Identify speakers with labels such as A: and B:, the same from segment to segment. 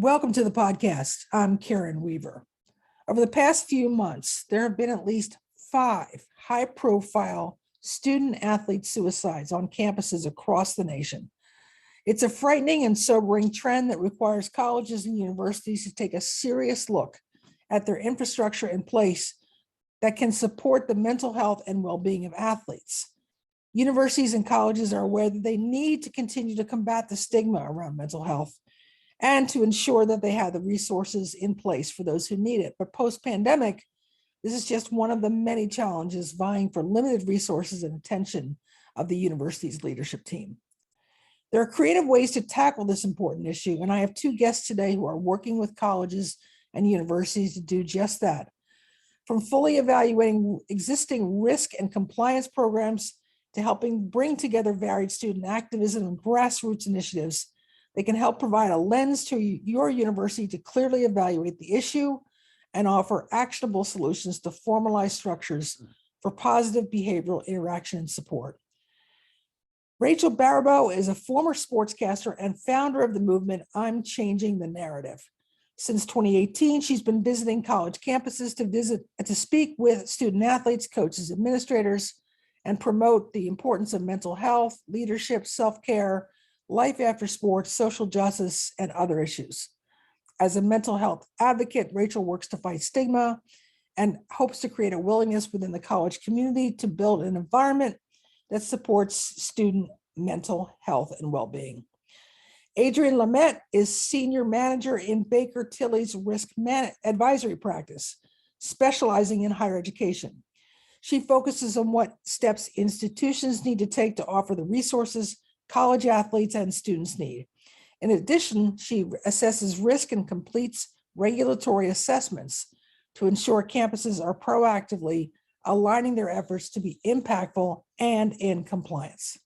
A: Welcome to the podcast. I'm Karen Weaver. Over the past few months, there have been at least 5 high-profile student-athlete suicides on campuses across the nation. It's a frightening and sobering trend that requires colleges and universities to take a serious look at their infrastructure in place that can support the mental health and well-being of athletes. Universities and colleges are aware that they need to continue to combat the stigma around mental health and to ensure that they have the resources in place for those who need it. But post-pandemic, this is just one of the many challenges vying for limited resources and attention of the university's leadership team. There are creative ways to tackle this important issue, and I have 2 guests today who are working with colleges and universities to do just that. From fully evaluating existing risk and compliance programs to helping bring together varied student activism and grassroots initiatives, they can help provide a lens to your university to clearly evaluate the issue and offer actionable solutions to formalize structures for positive behavioral interaction and support. Rachel Baribeau is a former sportscaster and founder of the movement I'm Changing the Narrative. Since 2018, she's been visiting college campuses to speak with student athletes, coaches, administrators, and promote the importance of mental health, leadership, self-care, life after sports, social justice, and other issues. As a mental health advocate, Rachel works to fight stigma and hopes to create a willingness within the college community to build an environment that supports student mental health and well-being. Adrienne Lamette is senior manager in Baker Tilly's risk advisory practice, specializing in higher education. She focuses on what steps institutions need to take to offer the resources college athletes and students need. In addition, she assesses risk and completes regulatory assessments to ensure campuses are proactively aligning their efforts to be impactful and in compliance.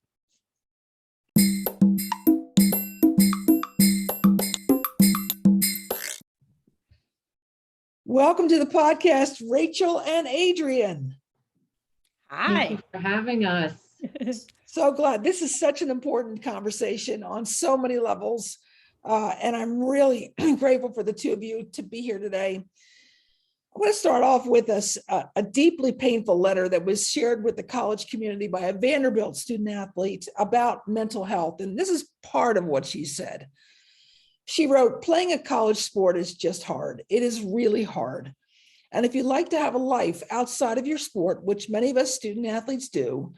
A: Welcome to the podcast, Rachel and Adrienne.
B: Hi. Thank you for having us.
A: So glad. This is such an important conversation on so many levels. And I'm really grateful for the 2 of you to be here today. I want to start off with a deeply painful letter that was shared with the college community by a Vanderbilt student athlete about mental health. And this is part of what she said. She wrote, "Playing a college sport is just hard. It is really hard. And if you'd like to have a life outside of your sport, which many of us student athletes do,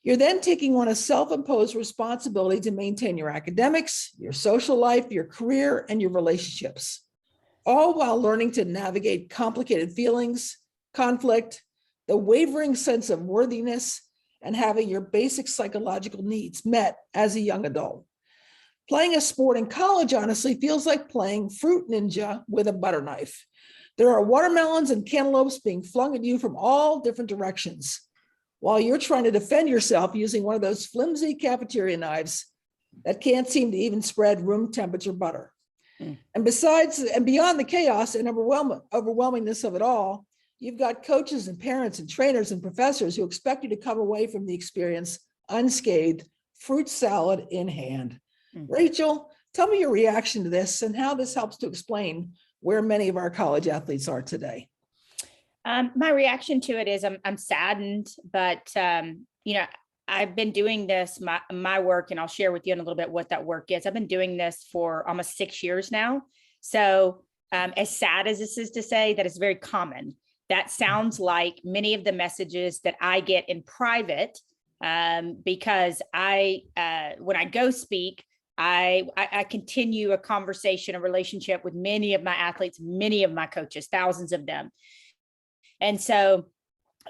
A: you're then taking on a self-imposed responsibility to maintain your academics, your social life, your career, and your relationships, all while learning to navigate complicated feelings, conflict, the wavering sense of worthiness, and having your basic psychological needs met as a young adult. Playing a sport in college, honestly, feels like playing Fruit Ninja with a butter knife. There are watermelons and cantaloupes being flung at you from all different directions, while you're trying to defend yourself using one of those flimsy cafeteria knives that can't seem to even spread room temperature butter. And beyond the chaos and overwhelmingness of it all, you've got coaches and parents and trainers and professors who expect you to come away from the experience unscathed, fruit salad in hand. Rachel, tell me your reaction to this and how this helps to explain where many of our college athletes are today.
C: My reaction to it is I'm saddened, but I've been doing this, my work, and I'll share with you in a little bit what that work is. I've been doing this for almost 6 years now. So as sad as this is to say, that is very common. That sounds like many of the messages that I get in private, because when I go speak, I continue a conversation, a relationship with many of my athletes, many of my coaches, thousands of them. And so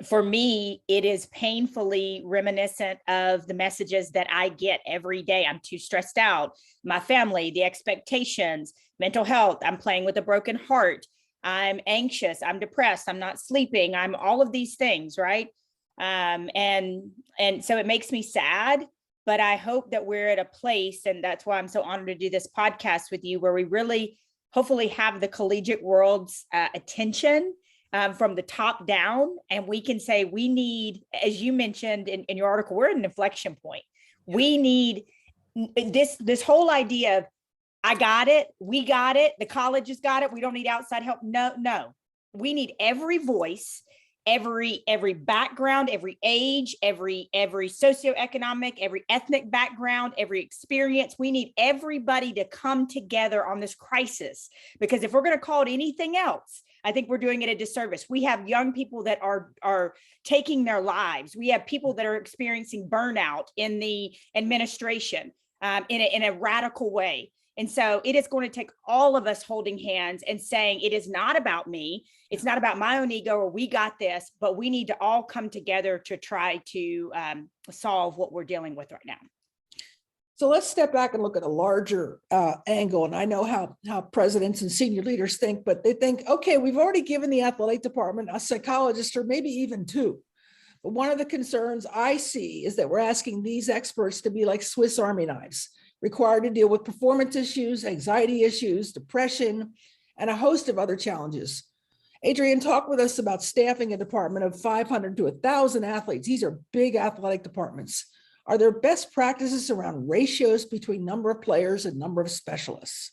C: for me, it is painfully reminiscent of the messages that I get every day. I'm too stressed out, my family, the expectations, mental health, I'm playing with a broken heart, I'm anxious, I'm depressed, I'm not sleeping, I'm all of these things, right? And so it makes me sad, but I hope that we're at a place, and that's why I'm so honored to do this podcast with you, where we really hopefully have the collegiate world's attention from the top down. And we can say we need, as you mentioned in your article, we're at an inflection point. We need this whole idea of I got it. We got it. The colleges got it. We don't need outside help. No. We need every voice, every background, every age, every socioeconomic, every ethnic background, every experience. We need everybody to come together on this crisis, because if we're going to call it anything else, I think we're doing it a disservice. We have young people that are taking their lives. We have people that are experiencing burnout in the administration in a radical way. And so it is going to take all of us holding hands and saying, it is not about me. It's not about my own ego or we got this, but we need to all come together to try to solve what we're dealing with right now.
A: So let's step back and look at a larger angle. And I know how presidents and senior leaders think, but they think, okay, we've already given the athletic department a psychologist or maybe even two. But one of the concerns I see is that we're asking these experts to be like Swiss Army knives, required to deal with performance issues, anxiety issues, depression, and a host of other challenges. Adrienne, talk with us about staffing a department of 500 to 1,000 athletes. These are big athletic departments. Are there best practices around ratios between number of players and number of specialists?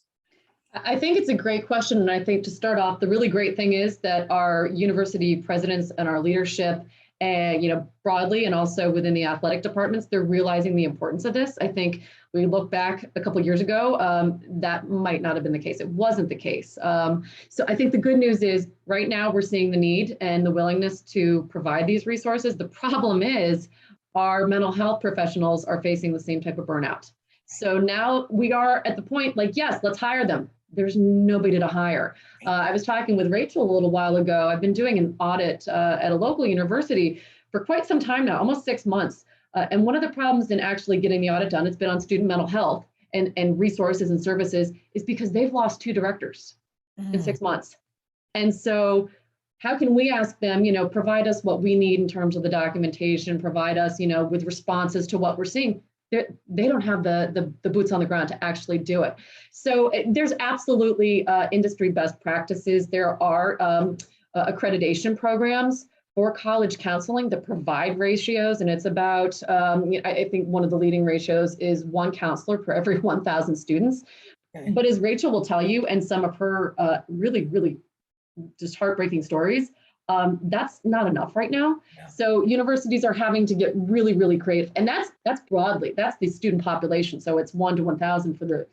B: I think it's a great question. And I think to start off, the really great thing is that our university presidents and our leadership, and broadly, and also within the athletic departments, they're realizing the importance of this. I think we look back a couple of years ago, that might not have been the case. It wasn't the case. So I think the good news is right now we're seeing the need and the willingness to provide these resources. The problem is our mental health professionals are facing the same type of burnout. So now we are at the point like, yes, let's hire them. There's nobody to hire. I was talking with Rachel a little while ago. I've been doing an audit at a local university for quite some time now, almost 6 months. And one of the problems in actually getting the audit done, it's been on student mental health and resources and services, is because they've lost 2 directors in 6 months. And so how can we ask them, provide us what we need in terms of the documentation, provide us, with responses to what we're seeing? They don't have the boots on the ground to actually do it. So there's absolutely industry best practices. There are accreditation programs for college counseling that provide ratios. And it's about, I think one of the leading ratios is 1 counselor per every 1,000 students. Okay. But as Rachel will tell you, and some of her really, really just heartbreaking stories, that's not enough right now. Yeah. So universities are having to get really, really creative, and that's broadly, that's the student population. So it's 1 to 1,000 for the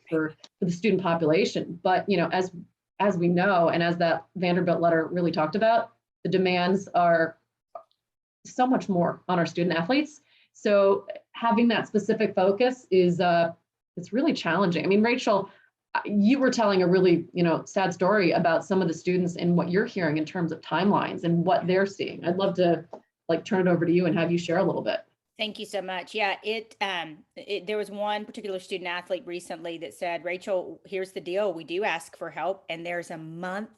B: student population. But as we know, and as that Vanderbilt letter really talked about, the demands are so much more on our student athletes. So having that specific focus is it's really challenging. I mean, Rachel, you were telling a really, sad story about some of the students and what you're hearing in terms of timelines and what they're seeing. I'd love to turn it over to you and have you share a little bit.
C: Thank you so much. Yeah, there was one particular student athlete recently that said, Rachel, here's the deal. We do ask for help, and there's a month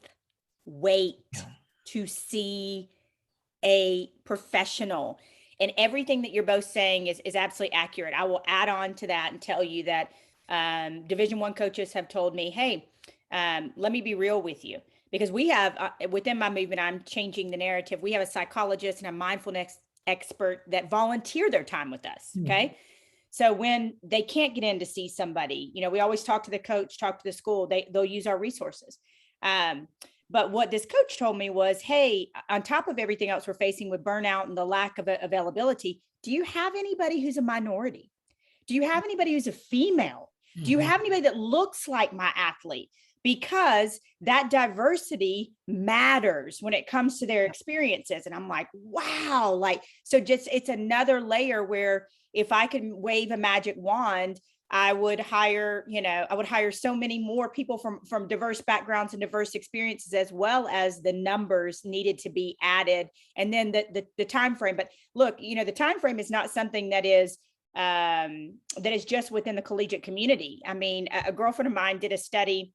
C: wait to see a professional. And everything that you're both saying is absolutely accurate. I will add on to that and tell you that Division I coaches have told me, hey, let me be real with you, because we have within my movement, I'm changing the narrative. We have a psychologist and a mindfulness expert that volunteer their time with us. Okay. Mm-hmm. So when they can't get in to see somebody, we always talk to the coach, talk to the school, they'll use our resources. But what this coach told me was, hey, on top of everything else we're facing with burnout and the lack of availability, do you have anybody who's a minority? Do you have anybody who's a female? Do you have anybody that looks like my athlete? Because that diversity matters when it comes to their experiences. And I'm like, wow, so just, it's another layer where if I could wave a magic wand, I would hire so many more people from diverse backgrounds and diverse experiences, as well as the numbers needed to be added. And then the time frame. But look, the time frame is not something that is just within the collegiate community. I mean, a girlfriend of mine did a study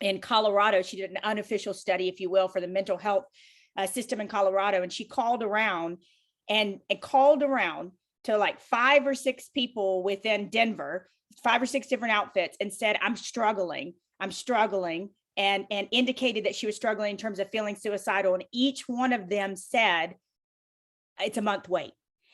C: in Colorado. She did an unofficial study, if you will, for the mental health system in Colorado. And she called around to 5 or 6 people within Denver, 5 or 6 different outfits, and said, I'm struggling, and indicated that she was struggling in terms of feeling suicidal. And each one of them said, it's a month wait.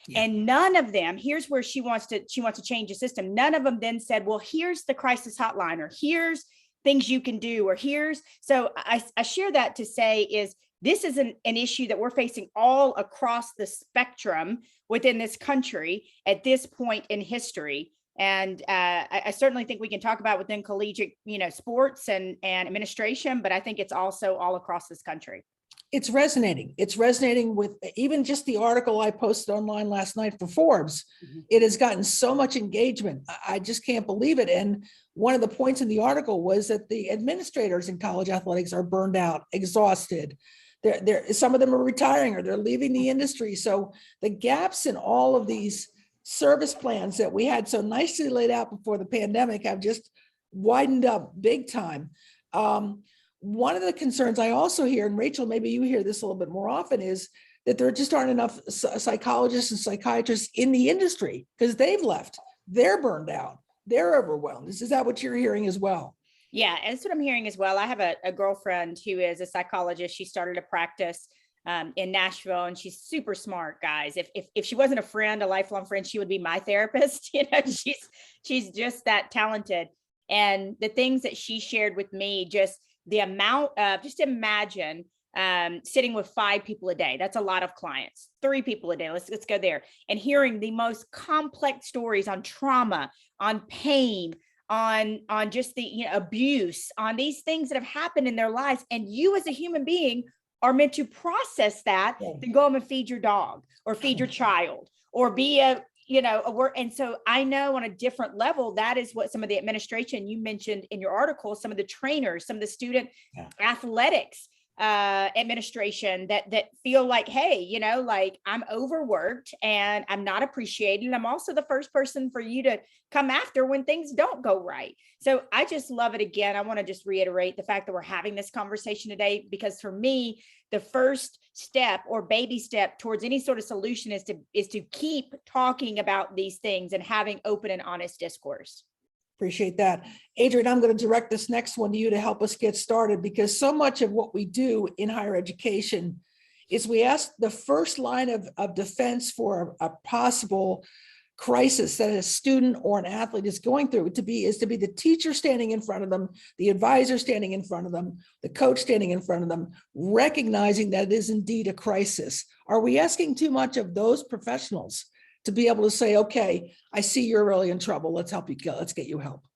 A: Yeah.
C: And none of them, here's where she wants to change the system. None of them then said, well, here's the crisis hotline, or here's things you can do, or here's, so I share that to say is this is an issue that we're facing all across the spectrum within this country at this point in history. And I certainly think we can talk about within collegiate, sports and administration, but I think it's also all across this country.
A: It's resonating. It's resonating with even just the article I posted online last night for Forbes.
C: Mhm.
A: It has gotten so much engagement. I just can't believe it. And one of the points in the article was that the administrators in college athletics are burned out, exhausted. Some of them are retiring or they're leaving the industry. So the gaps in all of these service plans that we had so nicely laid out before the pandemic have just widened up big time. One of the concerns I also hear, and Rachel, maybe you hear this a little bit more often, is that there just aren't enough psychologists and psychiatrists in the industry because they've left. They're burned out. They're overwhelmed. Is that what you're hearing as well?
C: Yeah, and that's what I'm hearing as well. I have a girlfriend who is a psychologist. She started a practice in Nashville, and she's super smart, guys. If she wasn't a friend, a lifelong friend, she would be my therapist. She's just that talented. And the things that she shared with me, just the amount of, just imagine sitting with 5 people a day. That's a lot of clients. 3 people a day. Let's go there. And hearing the most complex stories on trauma, on pain, on just the abuse, on these things that have happened in their lives. And you as a human being are meant to process that, then go home and feed your dog or feed your child or be a work. And so I know on a different level, that is what some of the administration you mentioned in your article, some of the trainers, some of the student athletics administration that feel like, hey, like I'm overworked and I'm not appreciated. And I'm also the first person for you to come after when things don't go right. So I just love it. Again, I want to just reiterate the fact that we're having this conversation today, because for me, the first step or baby step towards any sort of solution is to keep talking about these things and having open and honest discourse.
A: Appreciate that. Adrian, I'm going to direct this next one to you to help us get started, because so much of what we do in higher education is we ask the first line of defense for a possible crisis that a student or an athlete is going through to be the teacher standing in front of them, the advisor standing in front of them, the coach standing in front of them, recognizing that it is indeed a crisis. Are we asking too much of those professionals to be able to say, okay, I see you're really in trouble. Let's help you go. Let's get you help?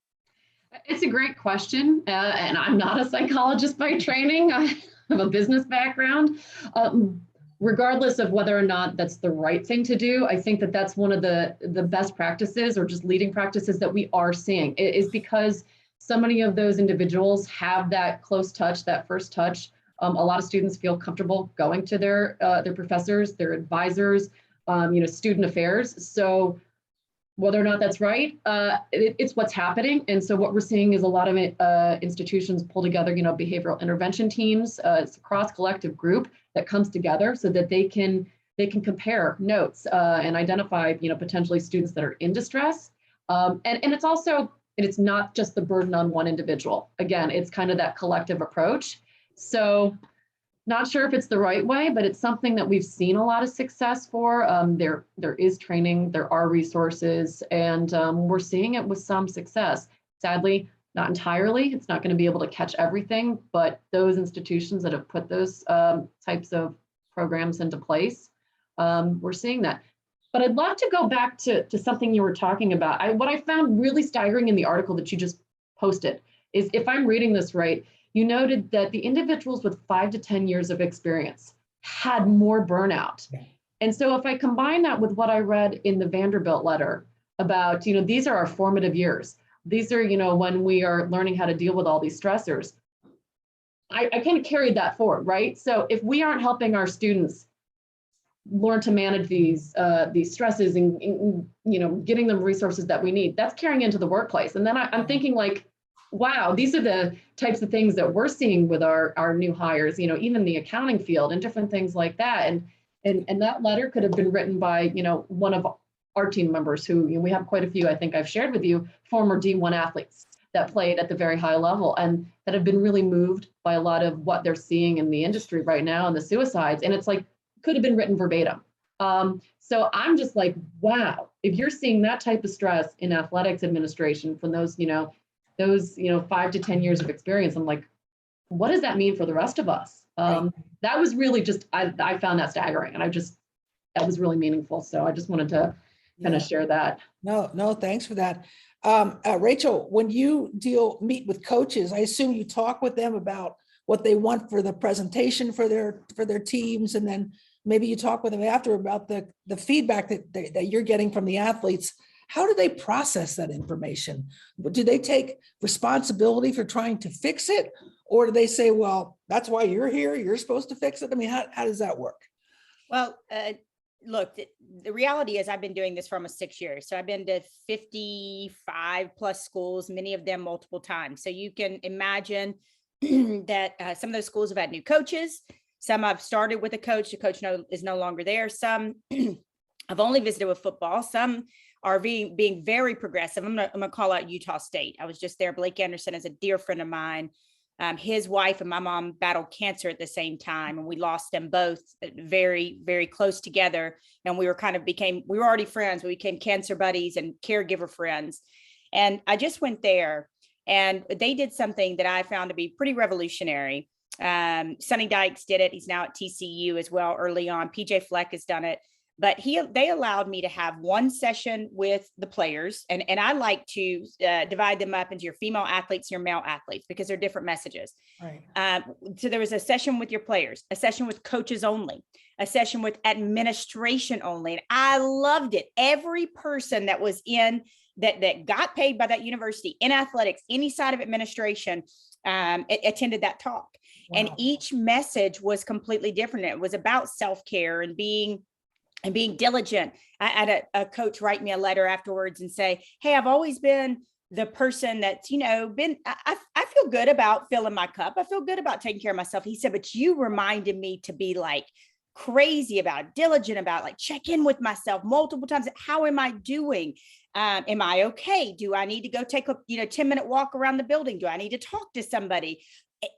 B: It's a great question. And I'm not a psychologist by training. I have a business background. Regardless of whether or not that's the right thing to do, I think that that's one of the best practices or just leading practices that we are seeing. It is because so many of those individuals have that close touch, that first touch. A lot of students feel comfortable going to their professors, their advisors, student affairs. So whether or not that's right, it's what's happening. And so what we're seeing is a lot of institutions pull together, behavioral intervention teams. It's a cross-collective group that comes together so that they can compare notes and identify, potentially students that are in distress. And it's not just the burden on one individual. Again, it's kind of that collective approach. So not sure if it's the right way, but it's something that we've seen a lot of success for. There is training, there are resources, and we're seeing it with some success. Sadly, not entirely. It's not going to be able to catch everything, but those institutions that have put those types of programs into place, we're seeing that. But I'd love to go back to something you were talking about. What I found really staggering in the article that you just posted is, if I'm reading this right, you noted that the individuals with 5 to 10 years of experience had more burnout. And so if I combine that with what I read in the Vanderbilt letter about, these are our formative years. These are, when we are learning how to deal with all these stressors. I kind of carried that forward, right? So if we aren't helping our students learn to manage these stresses and getting them resources that we need, that's carrying into the workplace. And then I'm thinking like, wow, these are the types of things that we're seeing with our new hires, even the accounting field and different things like that. And that letter could have been written by, one of our team members who, we have quite a few, I think I've shared with you, former D1 athletes that played at the very high level and that have been really moved by a lot of what they're seeing in the industry right now and the suicides. And it's like, could have been written verbatim. So I'm just like, wow, if you're seeing that type of stress in athletics administration from those, 5 to 10 years of experience, I'm like, what does that mean for the rest of us?
A: Right.
B: That was really just, I found that staggering, and that was really meaningful. So I just wanted to kind of
A: Yeah.
B: share that.
A: No, thanks for that. Rachel, when you meet with coaches, I assume you talk with them about what they want for the presentation for their teams, and then maybe you talk with them after about the feedback that you're getting from the athletes. How do they process that information? Do they take responsibility for trying to fix it? Or do they say, well, that's why you're here, you're supposed to fix it? I mean, how does that work?
C: Well, look, the reality is I've been doing this for almost 6 years. So I've been to 55 plus schools, many of them multiple times. So you can imagine that some of those schools have had new coaches. Some I've started with a coach. The coach is no longer there. Some I've only visited with football. Some are being very progressive. I'm gonna call out Utah State. I was just there. Blake Anderson is a dear friend of mine. His wife and my mom battled cancer at the same time, and we lost them both very, very close together. And we were already friends. We became cancer buddies and caregiver friends. And I just went there, and they did something that I found to be pretty revolutionary. Sonny Dykes did it. He's now at TCU as well early on. PJ Fleck has done it. But they allowed me to have one session with the players. And I like to divide them up into your female athletes, your male athletes, because they're different messages.
A: Right.
C: So there was a session with your players, a session with coaches only, a session with administration only. And I loved it. Every person that was in that got paid by that university in athletics, any side of administration, attended that talk. Wow. And each message was completely different. It was about self-care and being diligent. I had a coach write me a letter afterwards and say, hey, I've always been the person that's, I feel good about filling my cup. I feel good about taking care of myself. He said, but you reminded me to be like crazy about, diligent about, like check in with myself multiple times. How am I doing? Am I okay? Do I need to go take a 10-minute walk around the building? Do I need to talk to somebody?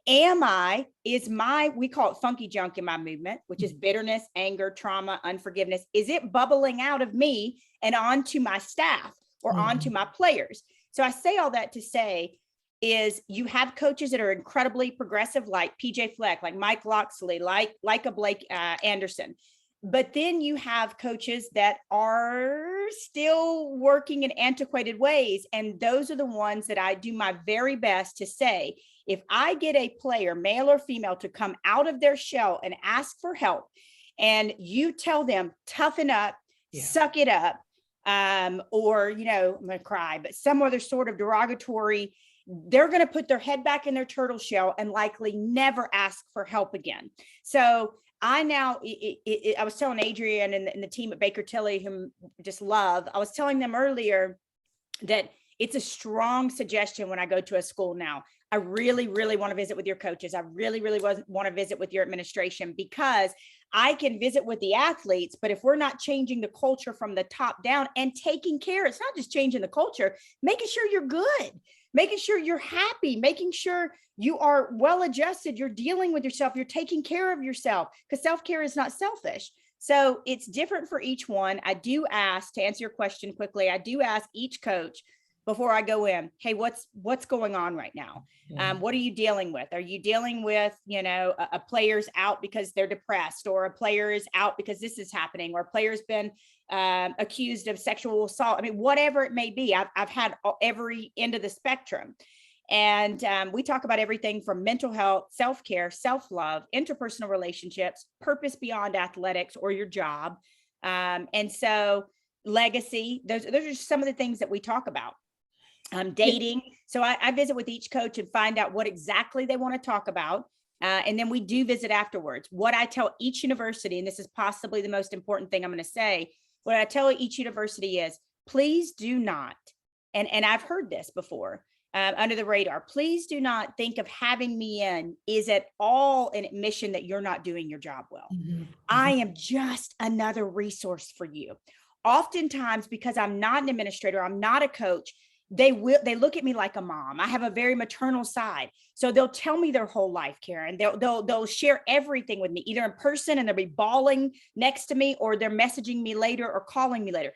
C: We call it funky junk in my movement, which is bitterness, anger, trauma, unforgiveness. Is it bubbling out of me and onto my staff or onto my players? So I say all that to say is you have coaches that are incredibly progressive, like PJ Fleck, like Mike Loxley, like a Blake Anderson. But then you have coaches that are still working in antiquated ways. And those are the ones that I do my very best to say, if I get a player, male or female, to come out of their shell and ask for help, and you tell them, toughen up, suck it up, or, I'm going to cry, but some other sort of derogatory, they're going to put their head back in their turtle shell and likely never ask for help again. So I was telling Adrian and the team at Baker Tilly, whom I just love, I was telling them earlier that it's a strong suggestion when I go to a school now. I really, really want to visit with your coaches. I really, really want to visit with your administration, because I can visit with the athletes, but if we're not changing the culture from the top down and taking care, it's not just changing the culture, making sure you're good, making sure you're happy, making sure you are well adjusted, you're dealing with yourself, you're taking care of yourself, because self-care is not selfish. So it's different for each one. I do ask, to answer your question quickly, I do ask each coach before I go in, hey, what's going on right now? What are you dealing with? Are you dealing with, a player's out because they're depressed, or a player is out because this is happening, or a player's been accused of sexual assault? I mean, whatever it may be, I've had every end of the spectrum. And we talk about everything from mental health, self-care, self-love, interpersonal relationships, purpose beyond athletics or your job. And so legacy, those are just some of the things that we talk about. Dating. So I visit with each coach and find out what exactly they want to talk about. And then we do visit afterwards. What I tell each university, and this is possibly the most important thing I'm going to say, what I tell each university is, please do not, and I've heard this before, under the radar, please do not think of having me in is at all an admission that you're not doing your job well. Mm-hmm. I am just another resource for you. Oftentimes, because I'm not an administrator, I'm not a coach, they look at me like a mom. I have a very maternal side. So they'll tell me their whole life, Karen. They'll share everything with me, either in person and they'll be bawling next to me, or they're messaging me later or calling me later.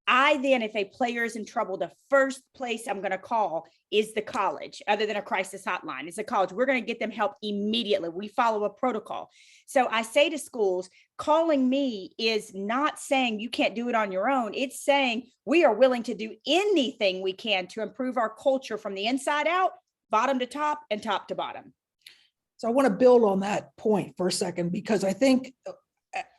C: I then, if a player is in trouble, the first place I'm going to call is the college, other than a crisis hotline. It's the college. We're going to get them help immediately. We follow a protocol. So I say to schools, calling me is not saying you can't do it on your own. It's saying we are willing to do anything we can to improve our culture from the inside out, bottom to top, and top to bottom.
A: So I want to build on that point for a second, because I think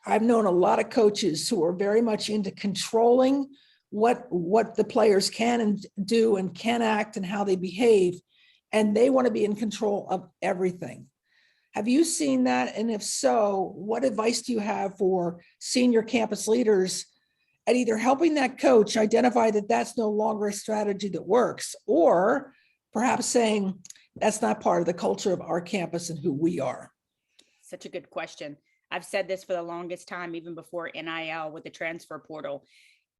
A: I've known a lot of coaches who are very much into controlling what the players can and do and can act and how they behave, and they want to be in control of everything. Have you seen that? And if so, what advice do you have for senior campus leaders at either helping that coach identify that that's no longer a strategy that works, or perhaps saying that's not part of the culture of our campus and who we are?
C: Such a good question. I've said this for the longest time, even before NIL with the transfer portal.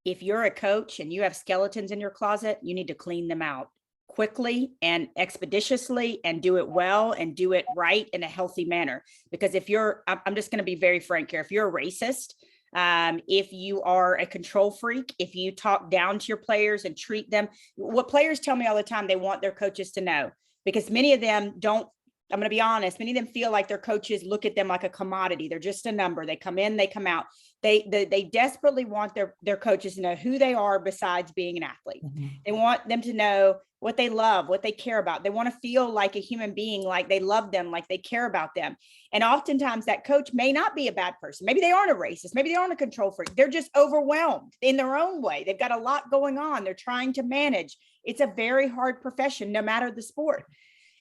C: If you're a coach and you have skeletons in your closet, you need to clean them out quickly and expeditiously, and do it well and do it right in a healthy manner. Because if you're, I'm just going to be very frank here, if you're a racist, if you are a control freak, if you talk down to your players and treat them, what players tell me all the time, they want their coaches to know, because many of them don't, I'm going to be honest, many of them feel like their coaches look at them like a commodity. They're just a number. They come in, they come out. They desperately want their coaches to know who they are besides being an athlete. Mm-hmm. They want them to know what they love, what they care about. They want to feel like a human being, like they love them, like they care about them. And oftentimes that coach may not be a bad person. Maybe they aren't a racist. Maybe they aren't a control freak. They're just overwhelmed in their own way. They've got a lot going on. They're trying to manage. It's a very hard profession, no matter the sport.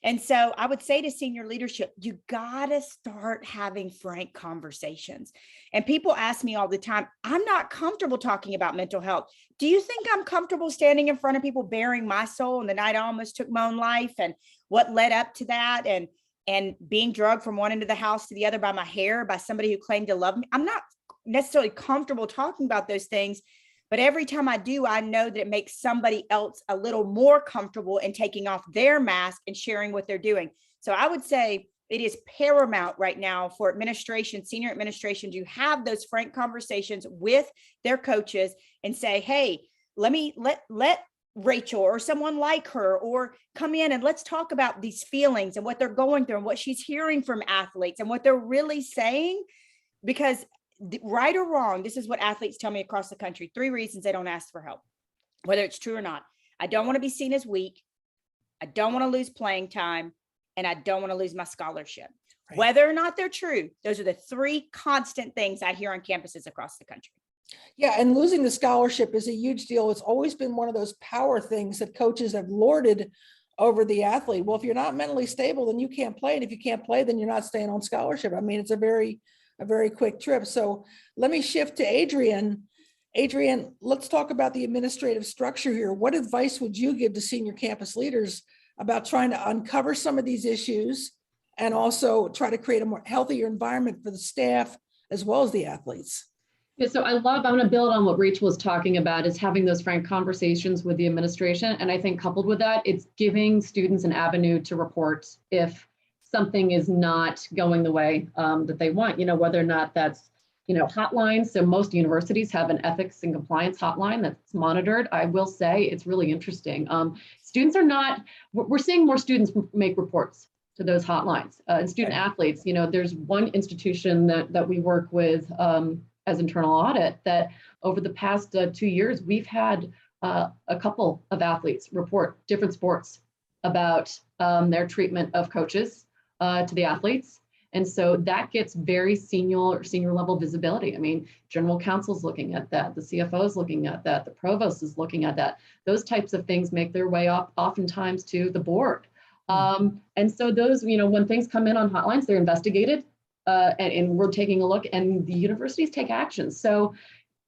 C: And so I would say to senior leadership, you got to start having frank conversations. And people ask me all the time, I'm not comfortable talking about mental health. Do you think I'm comfortable standing in front of people bearing my soul and the night I almost took my own life and what led up to that, and being drugged from one end of the house to the other by my hair, by somebody who claimed to love me? I'm not necessarily comfortable talking about those things. But every time I do, I know that it makes somebody else a little more comfortable in taking off their mask and sharing what they're doing. So I would say it is paramount right now for administration, senior administration, to have those frank conversations with their coaches and say, hey, let Rachel or someone like her or come in and let's talk about these feelings and what they're going through and what she's hearing from athletes and what they're really saying. Because right or wrong, this is what athletes tell me across the country. 3 reasons they don't ask for help, whether it's true or not. I don't want to be seen as weak. I don't want to lose playing time. And I don't want to lose my scholarship. Right. Whether or not they're true, those are the 3 constant things I hear on campuses across the country.
A: Yeah, and losing the scholarship is a huge deal. It's always been one of those power things that coaches have lorded over the athlete. Well, if you're not mentally stable, then you can't play. And if you can't play, then you're not staying on scholarship. I mean, it's a very quick trip. So let me shift to Adrian. Adrian, let's talk about the administrative structure here. What advice would you give to senior campus leaders about trying to uncover some of these issues and also try to create a more healthier environment for the staff as well as the athletes?
B: Yeah, so I'm going to build on what Rachel was talking about, is having those frank conversations with the administration. And I think coupled with that, it's giving students an avenue to report if something is not going the way that they want, whether or not that's, hotlines. So most universities have an ethics and compliance hotline that's monitored. I will say it's really interesting. Students are not, we're seeing more students make reports to those hotlines and student athletes. There's one institution that we work with as internal audit that over the past 2 years, we've had a couple of athletes report different sports about their treatment of coaches to the athletes. And so that gets very senior level visibility. I mean, general counsel's looking at that, the CFO is looking at that, the provost is looking at that. Those types of things make their way up oftentimes to the board. And so those, when things come in on hotlines, they're investigated and we're taking a look, and the universities take action. So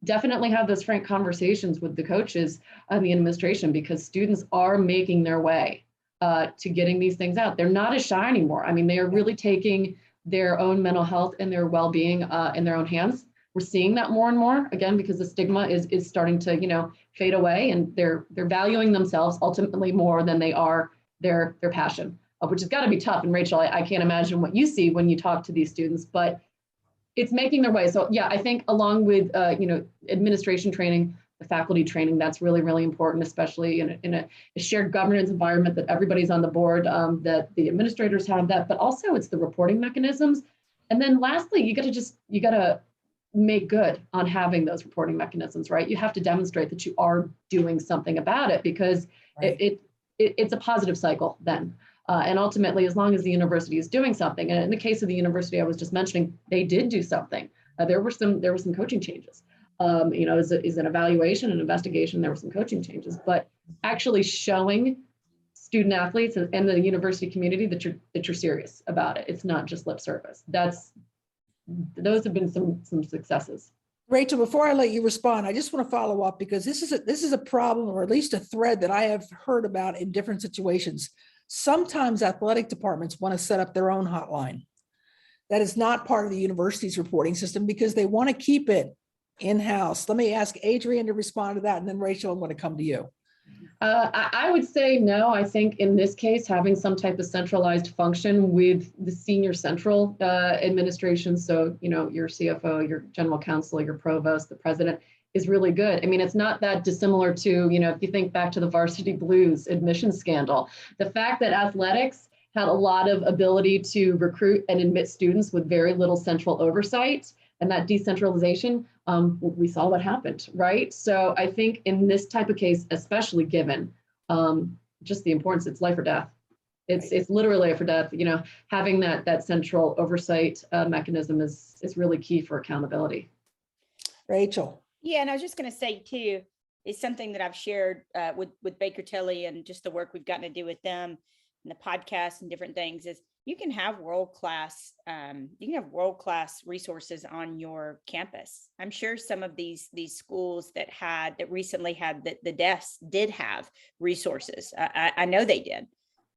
B: definitely have those frank conversations with the coaches and the administration, because students are making their way to getting these things out. They're not as shy anymore. I mean, they are really taking their own mental health and their well-being in their own hands. We're seeing that more and more, again, because the stigma is starting to, fade away, and they're valuing themselves ultimately more than they are their passion, which has got to be tough. And Rachel, I can't imagine what you see when you talk to these students, but it's making their way. So yeah, I think along with, administration training, the faculty training, that's really, really important, especially in a shared governance environment that everybody's on the board, that the administrators have that, but also it's the reporting mechanisms. And then lastly, you got to make good on having those reporting mechanisms, right? You have to demonstrate that you are doing something about it, because
A: Right.
B: it's a positive cycle then. And ultimately, as long as the university is doing something, and in the case of the university I was just mentioning, they did do something. There were some coaching changes. Is an evaluation and investigation. There were some coaching changes, but actually showing student athletes and the university community that you're serious about it. It's not just lip service. Those have been some successes.
A: Rachel, before I let you respond, I just want to follow up, because this is a problem, or at least a thread that I have heard about in different situations. Sometimes athletic departments want to set up their own hotline that is not part of the university's reporting system, because they want to keep it in-house. Let me ask Adrian to respond to that, and then Rachel, I'm going to come to you.
B: I would say no. I think in this case, having some type of centralized function with the senior central administration, so your CFO, your general counsel, your provost, the president, is really good. I mean, it's not that dissimilar to, if you think back to the Varsity Blues admission scandal, the fact that athletics had a lot of ability to recruit and admit students with very little central oversight, and that decentralization, we saw what happened, right? So I think in this type of case, especially given just the importance, it's life or death. It's literally life or death. Having that central oversight mechanism is really key for accountability.
A: Rachel.
C: Yeah, and I was just going to say too, is something that I've shared with Baker Tilly, and just the work we've gotten to do with them and the podcast and different things, is you can have world-class resources on your campus. I'm sure some of these schools that recently had the desks did have resources. I know they did.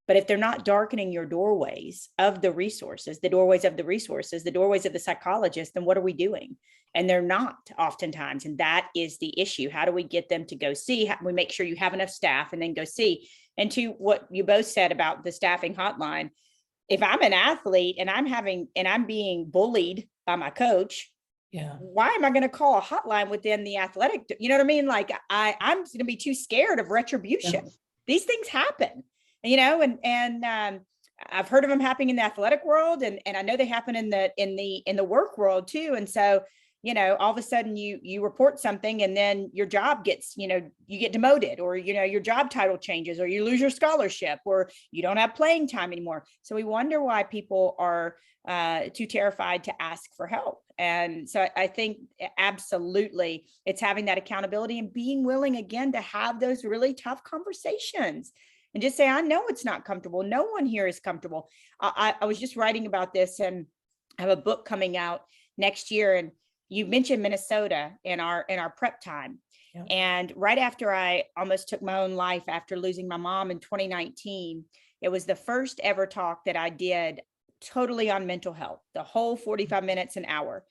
C: But if they're not darkening your doorways of the resources, the doorways of the psychologists, then what are we doing? And they're not oftentimes. And that is the issue. How do we get them to go see? How do we make sure you have enough staff and then go see? And to what you both said about the staffing hotline, if I'm an athlete and I'm being bullied by my coach,
A: Yeah.
C: why am I going to call a hotline within the athletic? You know what I mean? Like I'm going to be too scared of retribution. Yeah. These things happen. And I've heard of them happening in the athletic world, and I know they happen in the work world too. And so, all of a sudden you report something, and then your job gets, you get demoted, or, your job title changes, or you lose your scholarship, or you don't have playing time anymore. So we wonder why people are too terrified to ask for help. And so I think absolutely it's having that accountability and being willing again to have those really tough conversations. And just say, I know it's not comfortable. No one here is comfortable. I was just writing about this, and I have a book coming out next year. And you mentioned Minnesota in our prep time. Yeah. And right after I almost took my own life after losing my mom in 2019, it was the first ever talk that I did totally on mental health, the whole 45 minutes, an hour.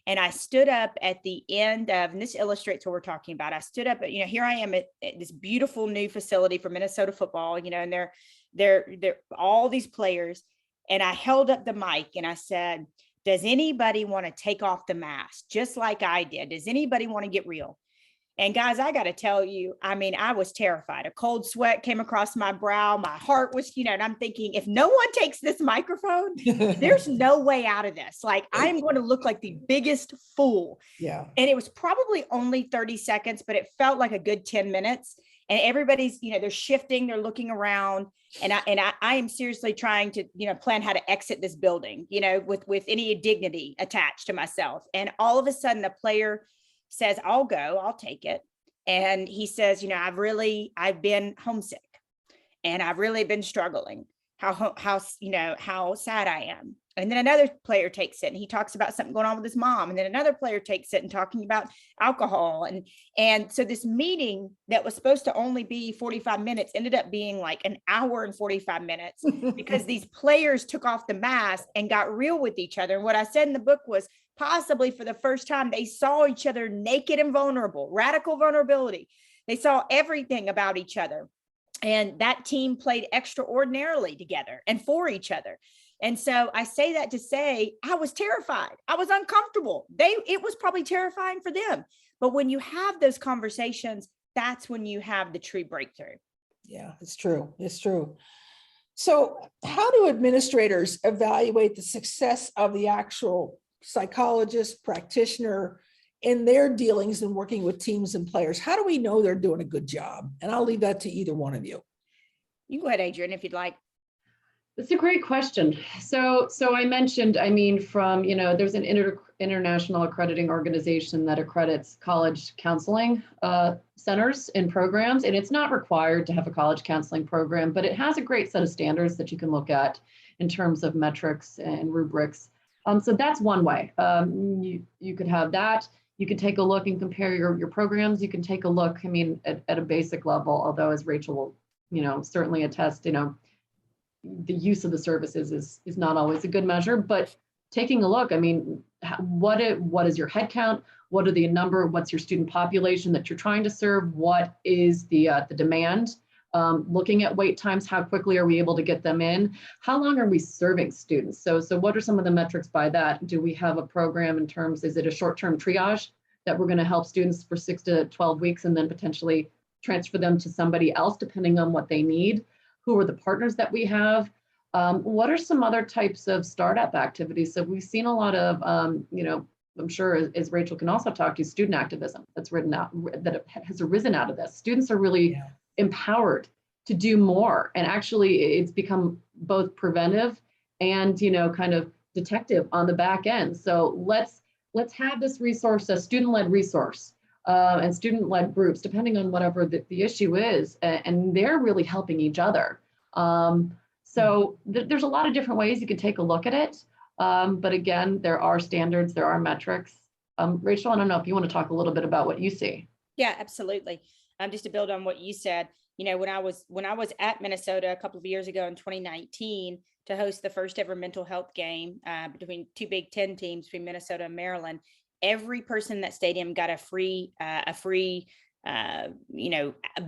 C: And I stood up at the end of, and this illustrates what we're talking about. I stood up, here I am at this beautiful new facility for Minnesota football, and they're all these players. And I held up the mic and I said, does anybody want to take off the mask? Just like I did. Does anybody want to get real? And guys, I got to tell you, I was terrified. A cold sweat came across my brow. My heart was, and I'm thinking, if no one takes this microphone, there's no way out of this. Like, I'm going to look like the biggest fool.
A: Yeah.
C: And it was probably only 30 seconds, but it felt like a good 10 minutes. And everybody's, they're shifting, they're looking around. And I am seriously trying to, plan how to exit this building, with any dignity attached to myself. And all of a sudden, the player says, I'll go, I'll take it. And he says, I've been homesick, and I've really been struggling. How sad I am. And then another player takes it and he talks about something going on with his mom. And then another player takes it and talking about alcohol. And so this meeting that was supposed to only be 45 minutes ended up being like an hour and 45 minutes because these players took off the mask and got real with each other. And what I said in the book was possibly for the first time, they saw each other naked and vulnerable, radical vulnerability. They saw everything about each other. And that team played extraordinarily together and for each other. And so I say that to say, I was terrified. I was uncomfortable. It was probably terrifying for them. But when you have those conversations, that's when you have the true breakthrough.
A: Yeah, it's true. It's true. So how do administrators evaluate the success of the actual psychologist, practitioner in their dealings and working with teams and players? How do we know they're doing a good job? And I'll leave that to either one of you.
C: You can go ahead, Adrian, if you'd like.
B: That's a great question. So I mentioned, from, there's an international accrediting organization that accredits college counseling centers and programs, and it's not required to have a college counseling program, but it has a great set of standards that you can look at in terms of metrics and rubrics. So that's one way. You could have that. You can take a look and compare your programs. You can take a look, at a basic level, although as Rachel will, certainly attest, the use of the services is not always a good measure, but taking a look, what is your head count? What are the number? What's your student population that you're trying to serve? What is the demand? Looking at wait times, how quickly are we able to get them in? How long are we serving students? So what are some of the metrics by that? Do we have a program in terms, is it a short-term triage that we're going to help students for 6 to 12 weeks and then potentially transfer them to somebody else depending on what they need? Who are the partners that we have? What are some other types of startup activities? So we've seen a lot of, I'm sure as Rachel can also talk to, student activism that has arisen out of this. Students are really empowered to do more. And actually it's become both preventive and, kind of detective on the back end. So let's have this resource, a student-led resource. And student-led groups, depending on whatever the issue is, and they're really helping each other. So there's a lot of different ways you can take a look at it. But again, there are standards, there are metrics. Rachel, I don't know if you want to talk a little bit about what you see.
C: Yeah, absolutely. Just to build on what you said, when I was at Minnesota a couple of years ago in 2019 to host the first ever mental health game between two Big Ten teams between Minnesota and Maryland, every person in that stadium got a free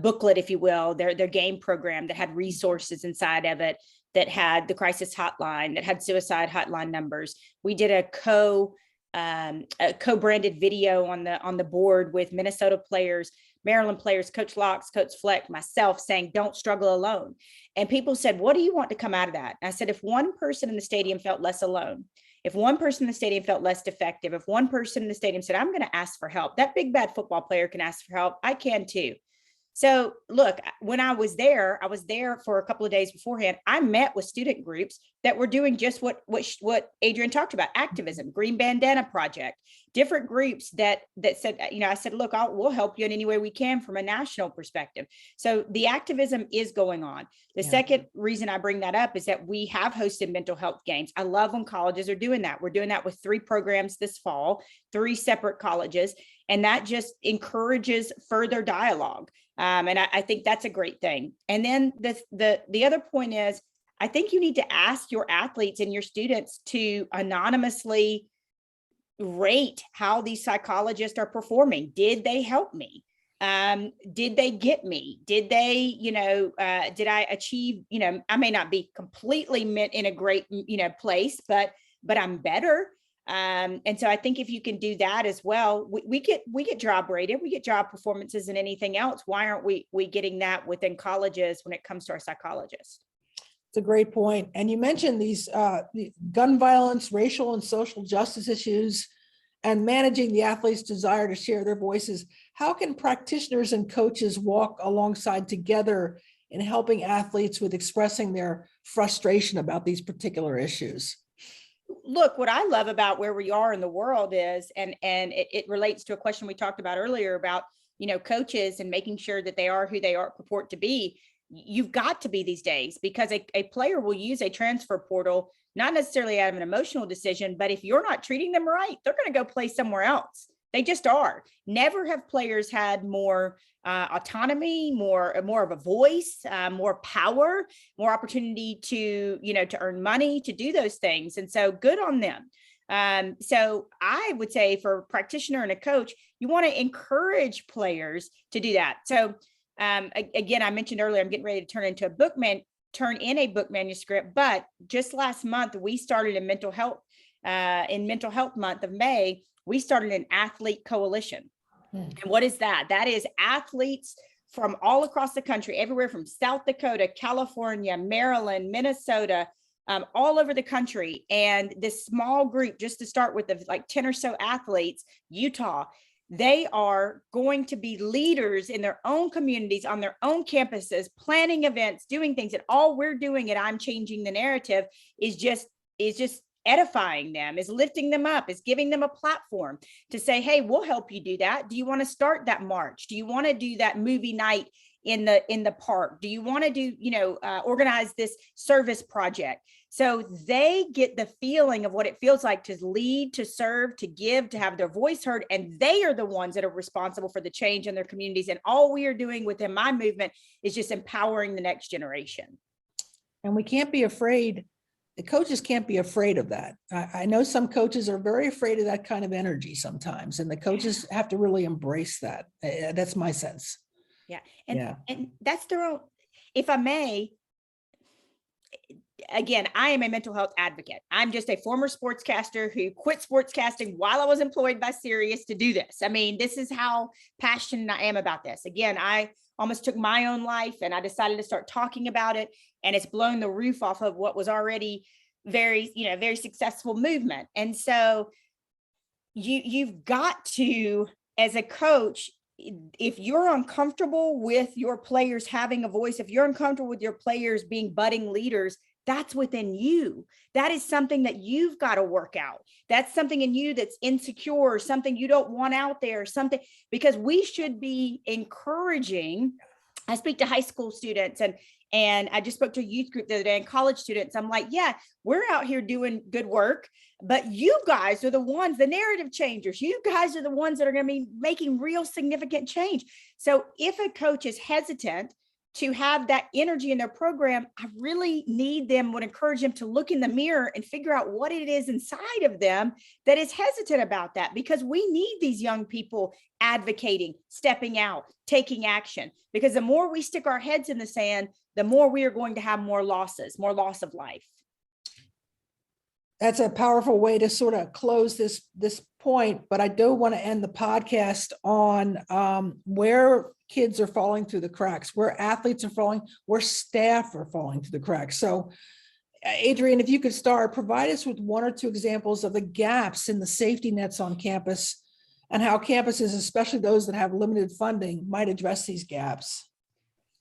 C: booklet, if you will, their game program that had resources inside of it, that had the crisis hotline, that had suicide hotline numbers. We did a co-branded video on the board with Minnesota players, Maryland players, Coach Locks, Coach Fleck, myself, saying, don't struggle alone. And people said, what do you want to come out of that? And I said, if one person in the stadium felt less alone, if one person in the stadium felt less defective, if one person in the stadium said, I'm going to ask for help, that big bad football player can ask for help. I can too. So look, when I was there for a couple of days beforehand. I met with student groups that were doing just what Adrian talked about, activism, Green Bandana Project, different groups that said, I said, look, we'll help you in any way we can from a national perspective. So the activism is going on. The second reason I bring that up is that we have hosted mental health games. I love when colleges are doing that. We're doing that with 3 programs this fall, 3 separate colleges, and that just encourages further dialogue. And I think that's a great thing. And then the other point is, I think you need to ask your athletes and your students to anonymously rate how these psychologists are performing. Did they help me? Did they get me? Did they, did I achieve, I may not be completely in a great, place, but I'm better. And so I think if you can do that as well, we get job rated, we get job performances and anything else. Why aren't we getting that within colleges when it comes to our psychologists?
A: It's a great point. And you mentioned these gun violence, racial and social justice issues, and managing the athletes' desire to share their voices. How can practitioners and coaches walk alongside together in helping athletes with expressing their frustration about these particular issues?
C: Look, what I love about where we are in the world is, and it relates to a question we talked about earlier about, coaches and making sure that they are who they purport to be. You've got to be these days, because a player will use a transfer portal not necessarily out of an emotional decision, but if you're not treating them right, they're going to go play somewhere else. They just are. Never have players had more autonomy, more of a voice, more power, more opportunity to, to earn money, to do those things. And so good on them. So I would say for a practitioner and a coach, you want to encourage players to do that. So again, I mentioned earlier, I'm getting ready to turn in a book manuscript, but just last month, we started in mental health month of May, we started an athlete coalition. And what is that? That is athletes from all across the country, everywhere from South Dakota, California, Maryland, Minnesota, all over the country. And this small group, just to start with, of like 10 or so athletes, Utah, they are going to be leaders in their own communities, on their own campuses, planning events, doing things. And all we're doing at I'm Changing the Narrative is just edifying them, is lifting them up, is giving them a platform to say, hey, we'll help you do that. Do you want to start that march? Do you want to do that movie night in the park? Do you want to do, organize this service project? So they get the feeling of what it feels like to lead, to serve, to give, to have their voice heard. And they are the ones that are responsible for the change in their communities. And all we are doing within my movement is just empowering the next generation.
A: And we can't be afraid. The coaches can't be afraid of that. I know some coaches are very afraid of that kind of energy sometimes, and the coaches have to really embrace that. That's my sense.
C: Yeah. And that's their own, if I may, again, I am a mental health advocate. I'm just a former sportscaster who quit sportscasting while I was employed by Sirius to do this. I mean, this is how passionate I am about this. Again, I almost took my own life, and I decided to start talking about it, and it's blown the roof off of what was already very successful movement. And so you've got to, as a coach, if you're uncomfortable with your players having a voice, if you're uncomfortable with your players being budding leaders, that's within you. That is something that you've got to work out. That's something in you that's insecure, something you don't want out there, something, because we should be encouraging. I speak to high school students, and I just spoke to a youth group the other day, and college students. I'm like, yeah, we're out here doing good work, but you guys are the ones, the narrative changers. You guys are the ones that are going to be making real significant change. So if a coach is hesitant to have that energy in their program, I really would encourage them to look in the mirror and figure out what it is inside of them that is hesitant about that, because we need these young people advocating, stepping out, taking action, because the more we stick our heads in the sand, the more we are going to have more loss of life.
A: That's a powerful way to sort of close this point, but I do want to end the podcast on where kids are falling through the cracks, where athletes are falling, where staff are falling through the cracks. So Adrienne, if you could start, provide us with one or two examples of the gaps in the safety nets on campus and how campuses, especially those that have limited funding, might address these gaps.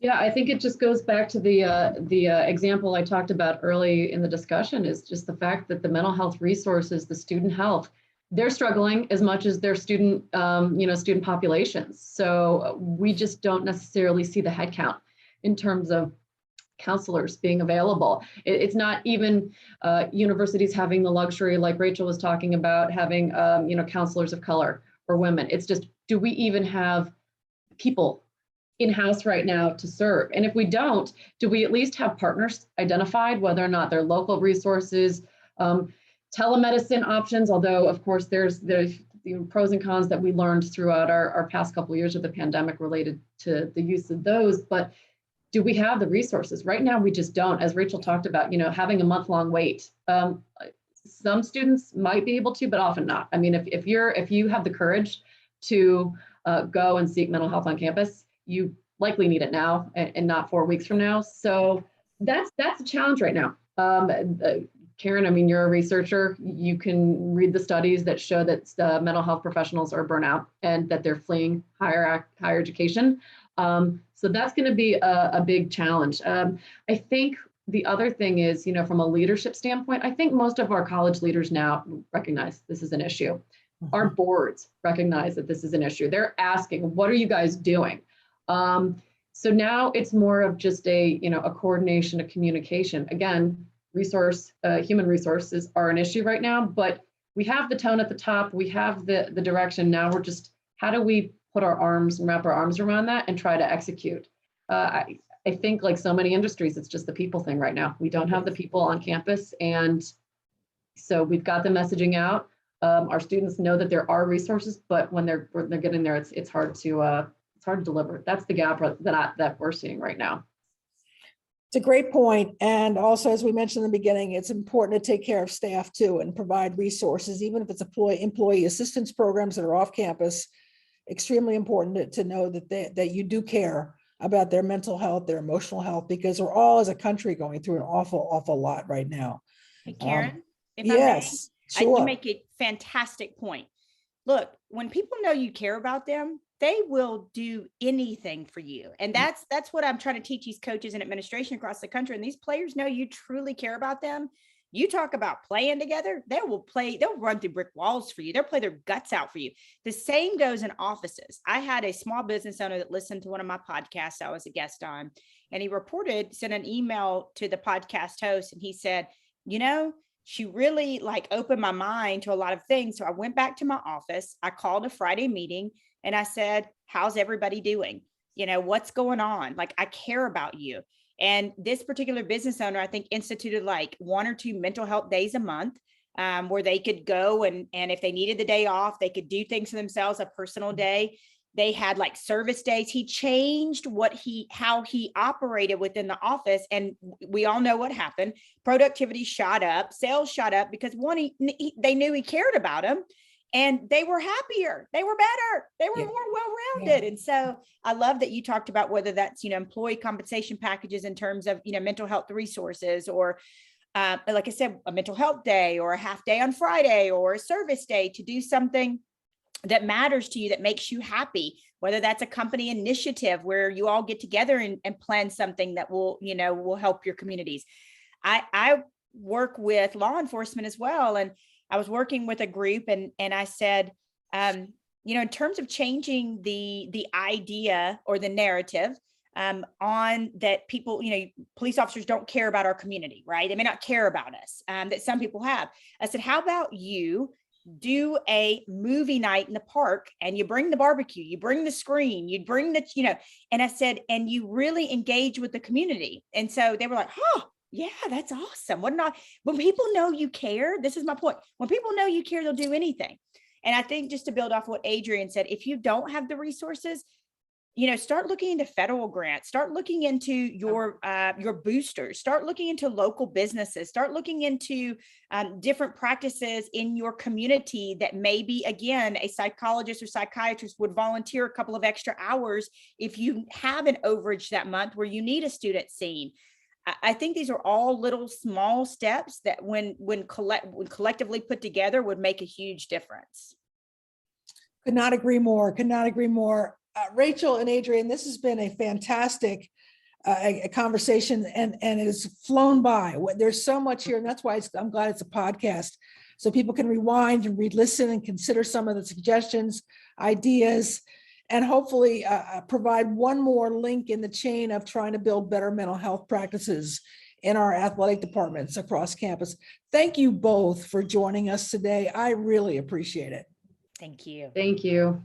B: Yeah, I think it just goes back to the example I talked about early in the discussion, is just the fact that the mental health resources, the student health, they're struggling as much as their student populations. So we just don't necessarily see the headcount in terms of counselors being available. It's not even universities having the luxury, like Rachel was talking about, having counselors of color or women. It's just, do we even have people in-house right now to serve? And if we don't, do we at least have partners identified, whether or not they're local resources, telemedicine options, although of course there's pros and cons that we learned throughout our past couple of years of the pandemic related to the use of those, but do we have the resources? Right now, we just don't. As Rachel talked about, having a month-long wait. Some students might be able to, but often not. I mean, if you have the courage to go and seek mental health on campus, you likely need it now and not 4 weeks from now. So that's a challenge right now. Karen, I mean, you're a researcher. You can read the studies that show that mental health professionals are burnout and that they're fleeing higher education. So that's going to be a big challenge. I think the other thing is, from a leadership standpoint, I think most of our college leaders now recognize this is an issue. Mm-hmm. Our boards recognize that this is an issue. They're asking, what are you guys doing? So now it's more of just a coordination, a communication. Again, human resources are an issue right now, but we have the tone at the top, we have the direction. Now we're just, how do we put our arms and wrap our arms around that and try to execute? I think like so many industries, it's just the people thing right now. We don't have the people on campus. And so we've got the messaging out. Our students know that there are resources, but when they're getting there, it's hard to deliver. That's the gap that we're seeing right now.
A: It's a great point. And also, as we mentioned in the beginning, it's important to take care of staff too and provide resources, even if it's employee assistance programs that are off campus. Extremely important to know that you do care about their mental health, their emotional health, because we're all as a country going through an awful lot right now.
C: Hey, Karen, if
A: yes,
C: I may,
A: sure.
C: you make a fantastic point. Look, when people know you care about them, they will do anything for you. And that's what I'm trying to teach these coaches and administration across the country. And these players know you truly care about them. You talk about playing together, they'll run through brick walls for you. They'll play their guts out for you. The same goes in offices. I had a small business owner that listened to one of my podcasts I was a guest on, and he sent an email to the podcast host. And he said, she really like opened my mind to a lot of things. So I went back to my office. I called a Friday meeting and I said, how's everybody doing? What's going on? Like, I care about you. And this particular business owner, I think, instituted like 1 or 2 mental health days a month, where they could go and if they needed the day off, they could do things for themselves, a personal day. They had like service days. He changed how he operated within the office. And we all know what happened. Productivity shot up, sales shot up because they knew he cared about them. And they were happier, they were better, they were more well-rounded. And so I love that you talked about whether that's, employee compensation packages in terms of, mental health resources, or like I said, a mental health day or a half day on Friday or a service day to do something that matters to you, that makes you happy, whether that's a company initiative where you all get together and plan something that will help your communities. I work with law enforcement as well. And I was working with a group and I said, in terms of changing the idea or the narrative on that people, police officers don't care about our community, right? They may not care about us, that some people have. I said, how about you do a movie night in the park and you bring the barbecue, you bring the screen, you bring and I said, and you really engage with the community. And so they were like, oh, yeah, that's awesome. When people know you care, this is my point. When people know you care, they'll do anything. And I think just to build off what Adrian said, if you don't have the resources, start looking into federal grants, start looking into your boosters, start looking into local businesses, start looking into different practices in your community that maybe, again, a psychologist or psychiatrist would volunteer a couple of extra hours if you have an overage that month where you need a student seen. I think these are all little small steps that when collectively put together would make a huge difference.
A: Could not agree more. Rachel and Adrian, this has been a fantastic a conversation and it has flown by. There's so much here, and that's why I'm glad it's a podcast, so people can rewind and re-listen and consider some of the suggestions, ideas, and hopefully provide one more link in the chain of trying to build better mental health practices in our athletic departments across campus. Thank you both for joining us today. I really appreciate it.
C: Thank you.
B: Thank you.